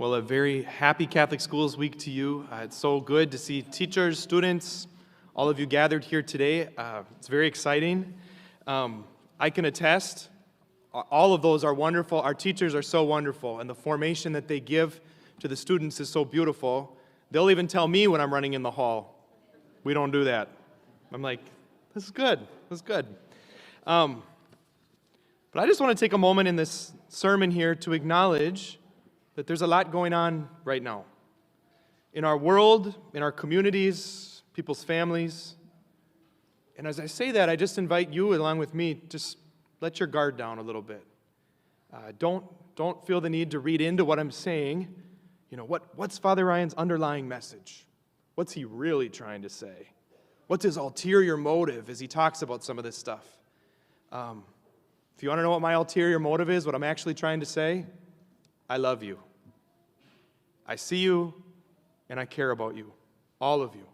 Well, a very happy Catholic Schools Week to you. It's so good to see teachers, students, all of you gathered here today. It's very exciting. I can attest, all of those are wonderful. Our teachers are so wonderful, and the formation that they give to the students is so beautiful. They'll even tell me when I'm running in the hall, we don't do that. I'm like, this is good, this is good. But I just want to take a moment in this sermon here to acknowledge that there's a lot going on right now. In our world, in our communities, people's families. And as I say that, I just invite you, along with me, just let your guard down a little bit. Don't feel the need to read into what I'm saying. You know, what's Father Ryan's underlying message? What's he really trying to say? What's his ulterior motive as he talks about some of this stuff? If you want to know what my ulterior motive is, what I'm actually trying to say, I love you. I see you, and I care about you, all of you.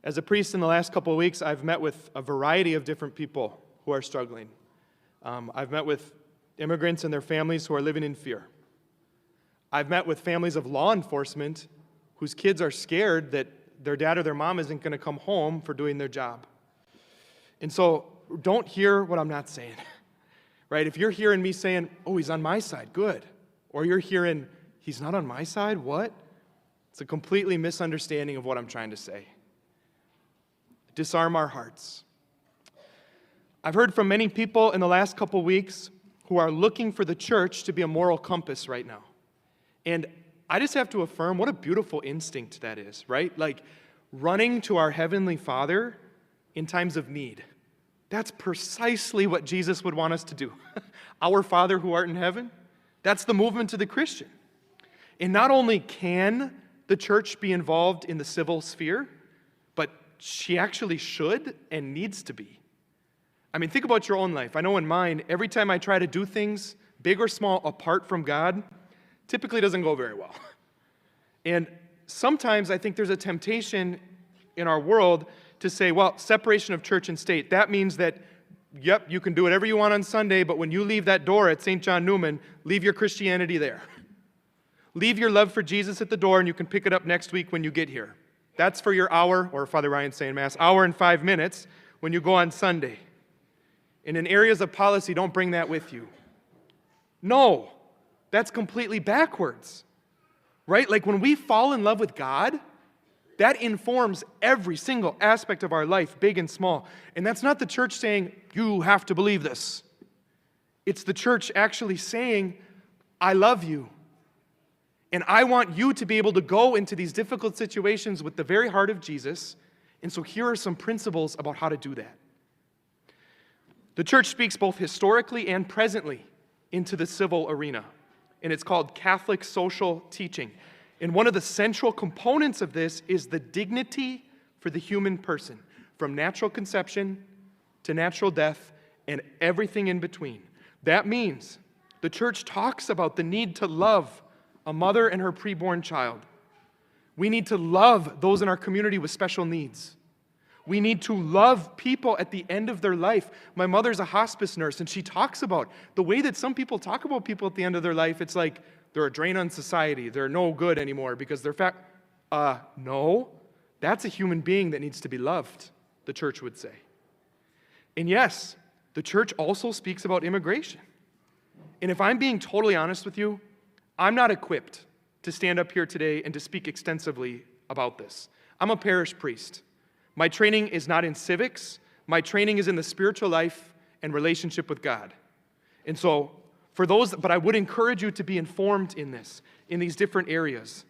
As a priest in the last couple of weeks, I've met with a variety of different people who are struggling. I've met with immigrants and their families who are living in fear. I've met with families of law enforcement whose kids are scared that their dad or their mom isn't going to come home for doing their job. And so don't hear what I'm not saying, right? If you're hearing me saying, oh, he's on my side, good. Or you're hearing, he's not on my side, what? It's a completely misunderstanding of what I'm trying to say. Disarm our hearts. I've heard from many people in the last couple weeks who are looking for the church to be a moral compass right now. And I just have to affirm what a beautiful instinct that is, right? Like running to our Heavenly Father in times of need. That's precisely what Jesus would want us to do. Our Father who art in heaven, that's the movement of the Christian. And not only can the church be involved in the civil sphere, but she actually should and needs to be. I mean, think about your own life. I know in mine, every time I try to do things, big or small, apart from God, typically doesn't go very well. And sometimes I think there's a temptation in our world to say, well, separation of church and state, that means that, yep, you can do whatever you want on Sunday, but when you leave that door at St. John Neumann, leave your Christianity there. Leave your love for Jesus at the door, and you can pick it up next week when you get here. That's for your hour, or Father Ryan saying Mass, hour and 5 minutes when you go on Sunday. And in areas of policy, don't bring that with you. No, that's completely backwards, right? Like when we fall in love with God, that informs every single aspect of our life, big and small. And that's not the church saying, you have to believe this. It's the church actually saying, I love you. And I want you to be able to go into these difficult situations with the very heart of Jesus. And so here are some principles about how to do that. The church speaks both historically and presently into the civil arena. And it's called Catholic social teaching. And one of the central components of this is the dignity for the human person, from natural conception to natural death and everything in between. That means the church talks about the need to love a mother and her preborn child. We need to love those in our community with special needs. We need to love people at the end of their life. My mother's a hospice nurse, and she talks about the way that some people talk about people at the end of their life. It's like they're a drain on society. They're no good anymore because they're fat. No, that's a human being that needs to be loved, the church would say. And yes, the church also speaks about immigration. And if I'm being totally honest with you, I'm not equipped to stand up here today and to speak extensively about this. I'm a parish priest. My training is not in civics. My training is in the spiritual life and relationship with God. And so, but I would encourage you to be informed in this, in these different areas.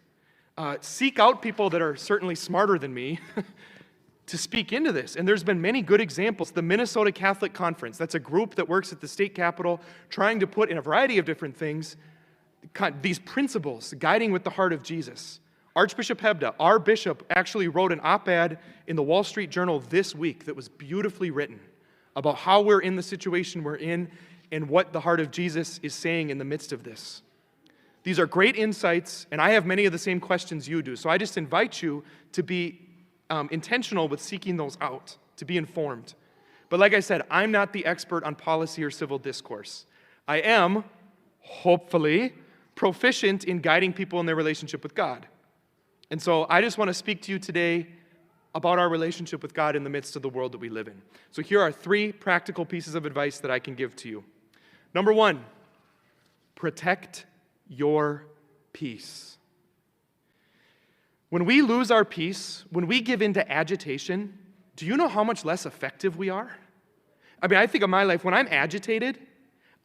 Seek out people that are certainly smarter than me to speak into this. And there's been many good examples. The Minnesota Catholic Conference, that's a group that works at the state capitol, trying to put in a variety of different things, these principles, guiding with the heart of Jesus. Archbishop Hebda, our bishop, actually wrote an op-ed in the Wall Street Journal this week that was beautifully written about how we're in the situation we're in and what the heart of Jesus is saying in the midst of this. These are great insights, and I have many of the same questions you do. So I just invite you to be intentional with seeking those out, to be informed. But like I said, I'm not the expert on policy or civil discourse. I am, hopefully, proficient in guiding people in their relationship with God. And so I just want to speak to you today about our relationship with God in the midst of the world that we live in. So here are 3 practical pieces of advice that I can give to you. Number 1, protect your peace. When we lose our peace, when we give in to agitation, do you know how much less effective we are? I mean, I think of my life, when I'm agitated,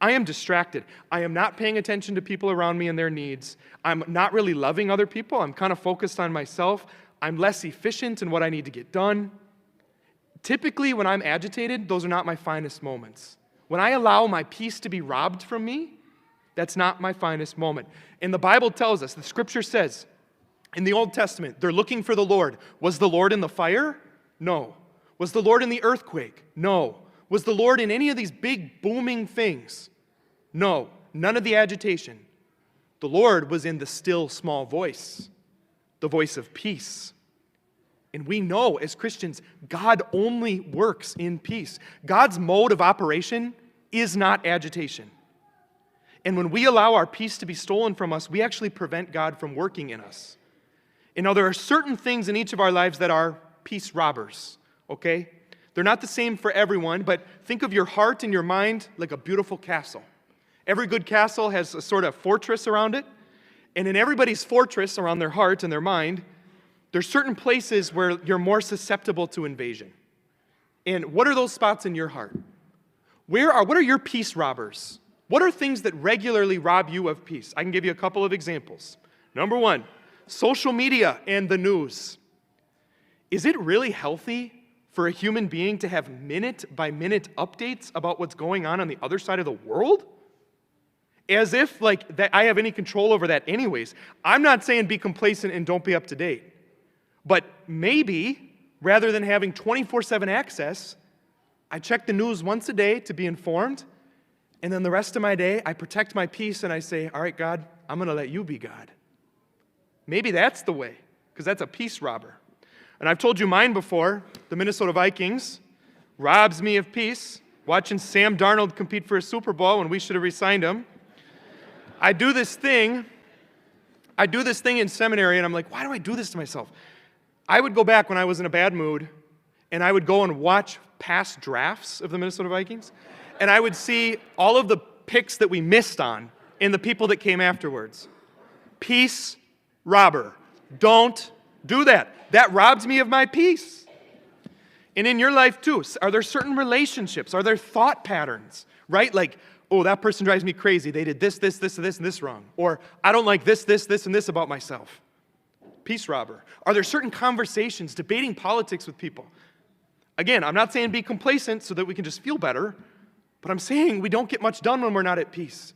I am distracted. I am not paying attention to people around me and their needs. I'm not really loving other people. I'm kind of focused on myself. I'm less efficient in what I need to get done. Typically, when I'm agitated, those are not my finest moments. When I allow my peace to be robbed from me, that's not my finest moment. And the Bible tells us, the Scripture says, in the Old Testament, they're looking for the Lord. Was the Lord in the fire? No. Was the Lord in the earthquake? No. Was the Lord in any of these big booming things? No. None of the agitation. The Lord was in the still small voice, the voice of peace. And we know as Christians, God only works in peace. God's mode of operation is not agitation. And when we allow our peace to be stolen from us, we actually prevent God from working in us. And now there are certain things in each of our lives that are peace robbers, okay? They're not the same for everyone, but think of your heart and your mind like a beautiful castle. Every good castle has a sort of fortress around it, and in everybody's fortress around their heart and their mind, there's certain places where you're more susceptible to invasion. And what are those spots in your heart? What are your peace robbers? What are things that regularly rob you of peace? I can give you a couple of examples. Number 1, social media and the news. Is it really healthy for a human being to have minute-by-minute updates about what's going on the other side of the world? As if that I have any control over that anyways. I'm not saying be complacent and don't be up to date. But maybe, rather than having 24/7 access, I check the news once a day to be informed, and then the rest of my day, I protect my peace and I say, all right, God, I'm going to let you be God. Maybe that's the way, because that's a peace robber. And I've told you mine before. The Minnesota Vikings robs me of peace. Watching Sam Darnold compete for a Super Bowl when we should have re-signed him. I do this thing in seminary, and I'm like, why do I do this to myself? I would go back when I was in a bad mood, and I would go and watch past drafts of the Minnesota Vikings, and I would see all of the picks that we missed on and the people that came afterwards. Peace robber. Don't do that. That robs me of my peace. And in your life too, are there certain relationships? Are there thought patterns, right? Like, oh, that person drives me crazy. They did this, and this wrong. Or I don't like this, and this about myself. Peace robber. Are there certain conversations, debating politics with people? Again, I'm not saying be complacent so that we can just feel better, but I'm saying we don't get much done when we're not at peace.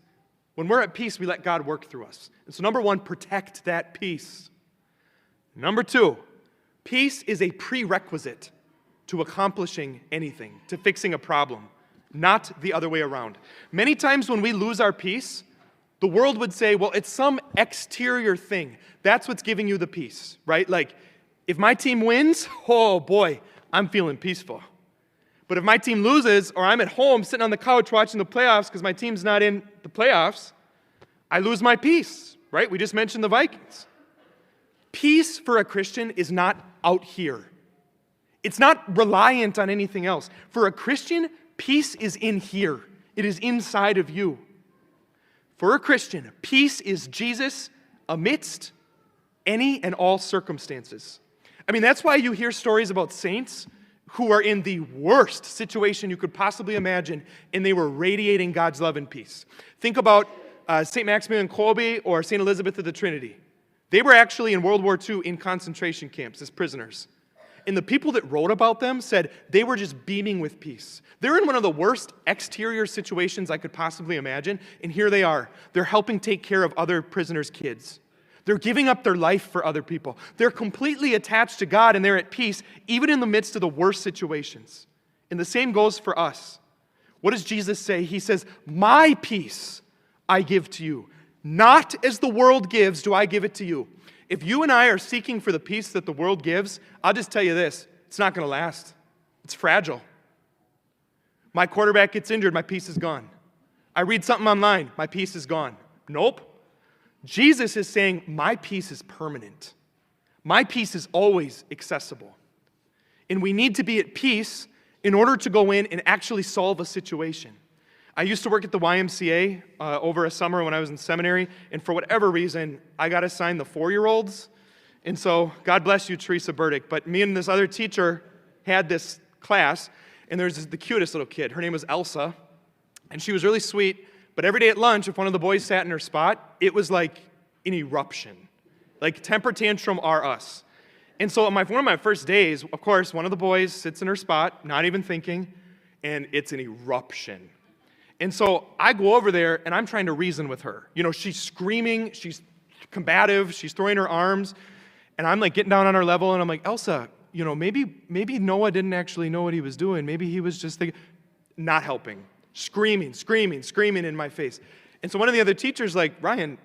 When we're at peace, we let God work through us. And so number 1, protect that peace. Number 2, peace is a prerequisite to accomplishing anything, to fixing a problem, not the other way around. Many times when we lose our peace, the world would say, well, it's some exterior thing. That's what's giving you the peace, right? Like, if my team wins, oh boy, I'm feeling peaceful. But if my team loses, or I'm at home sitting on the couch watching the playoffs because my team's not in the playoffs, I lose my peace, right? We just mentioned the Vikings. Peace for a Christian is not out here. It's not reliant on anything else. For a Christian, peace is in here. It is inside of you. For a Christian, peace is Jesus amidst any and all circumstances. I mean, that's why you hear stories about saints who are in the worst situation you could possibly imagine, and they were radiating God's love and peace. Think about St. Maximilian Kolbe or St. Elizabeth of the Trinity. They were actually in World War II in concentration camps as prisoners. And the people that wrote about them said they were just beaming with peace. They're in one of the worst exterior situations I could possibly imagine, and here they are. They're helping take care of other prisoners' kids. They're giving up their life for other people. They're completely attached to God, and they're at peace, even in the midst of the worst situations. And the same goes for us. What does Jesus say? He says, my peace I give to you. Not as the world gives do I give it to you. If you and I are seeking for the peace that the world gives, I'll just tell you this, it's not going to last. It's fragile. My quarterback gets injured, my peace is gone. I read something online, my peace is gone. Nope. Jesus is saying, my peace is permanent. My peace is always accessible. And we need to be at peace in order to go in and actually solve a situation. I used to work at the YMCA over a summer when I was in seminary, and for whatever reason, I got assigned the 4-year-olds. And so, God bless you, Teresa Burdick, but me and this other teacher had this class, and there's the cutest little kid. Her name was Elsa, and she was really sweet, but every day at lunch, if one of the boys sat in her spot, it was like an eruption. Like temper tantrum are us. And so one of my first days, of course, one of the boys sits in her spot, not even thinking, and it's an eruption. And so I go over there, and I'm trying to reason with her. You know, she's screaming, she's combative, she's throwing her arms, and I'm like getting down on her level, and I'm like, Elsa, you know, maybe Noah didn't actually know what he was doing. Maybe he was just thinking, not helping. Screaming in my face. And so one of the other teachers like, Ryan,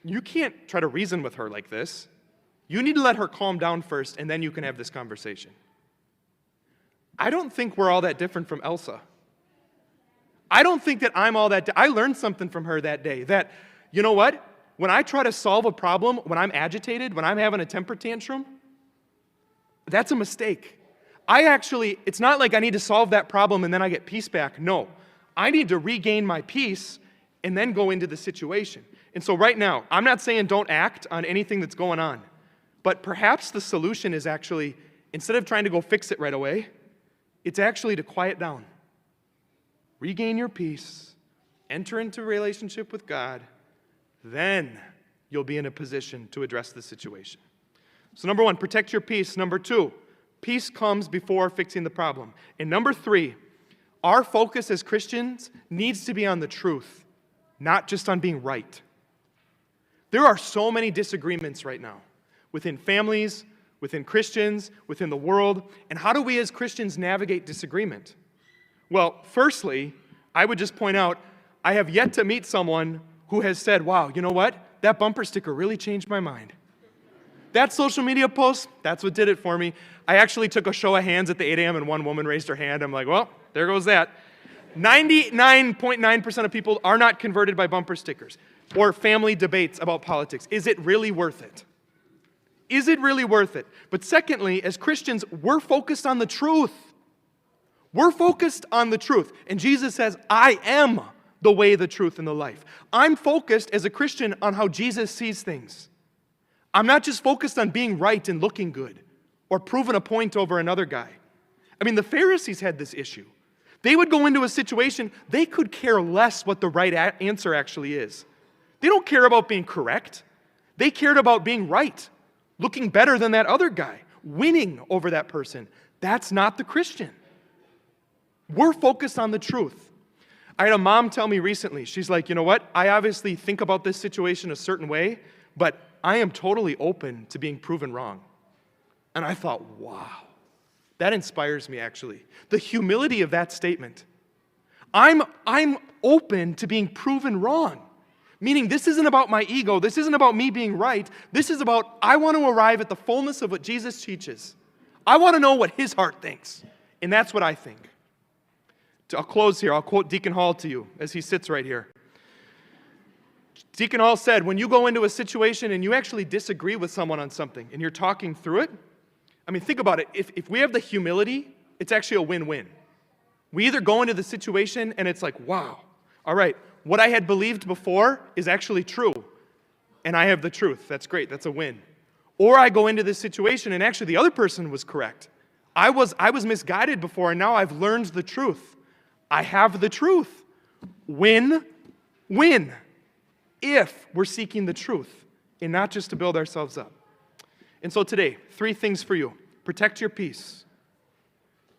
you can't try to reason with her like this. You need to let her calm down first, and then you can have this conversation. I don't think we're all that different from Elsa. I don't think that I'm all that. I learned something from her that day, that, you know what? When I try to solve a problem, when I'm agitated, when I'm having a temper tantrum, that's a mistake. It's not like I need to solve that problem and then I get peace back. No. I need to regain my peace and then go into the situation. And so right now, I'm not saying don't act on anything that's going on, but perhaps the solution is actually, instead of trying to go fix it right away, it's actually to quiet down. Regain your peace, enter into a relationship with God, then you'll be in a position to address the situation. So number 1, protect your peace. Number 2, peace comes before fixing the problem. And number 3, our focus as Christians needs to be on the truth, not just on being right. There are so many disagreements right now within families, within Christians, within the world. And how do we as Christians navigate disagreement? Well, firstly, I would just point out, I have yet to meet someone who has said, wow, you know what? That bumper sticker really changed my mind. That social media post, that's what did it for me. I actually took a show of hands at the 8 a.m. and one woman raised her hand. I'm like, well, there goes that. 99.9% of people are not converted by bumper stickers or family debates about politics. Is it really worth it? Is it really worth it? But secondly, as Christians, we're focused on the truth. We're focused on the truth. And Jesus says, I am the way, the truth, and the life. I'm focused as a Christian on how Jesus sees things. I'm not just focused on being right and looking good or proving a point over another guy. I mean, the Pharisees had this issue. They would go into a situation, they could care less what the right answer actually is. They don't care about being correct. They cared about being right, looking better than that other guy, winning over that person. That's not the Christian. We're focused on the truth. I had a mom tell me recently, she's like, you know what? I obviously think about this situation a certain way, but I am totally open to being proven wrong. And I thought, wow, that inspires me actually. The humility of that statement. I'm open to being proven wrong. Meaning this isn't about my ego. This isn't about me being right. This is about, I want to arrive at the fullness of what Jesus teaches. I want to know what his heart thinks. And that's what I think. I'll close here. I'll quote Deacon Hall to you as he sits right here. Deacon Hall said, when you go into a situation and you actually disagree with someone on something and you're talking through it, I mean, think about it. If we have the humility, it's actually a win-win. We either go into the situation and it's like, wow, all right, what I had believed before is actually true, and I have the truth. That's great. That's a win. Or I go into this situation and actually the other person was correct. I was misguided before, and now I've learned the truth. I have the truth. Win, win. If we're seeking the truth and not just to build ourselves up. And so today, 3 things for you. Protect your peace.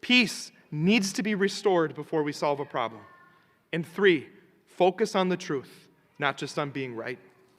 Peace needs to be restored before we solve a problem. And 3, focus on the truth, not just on being right.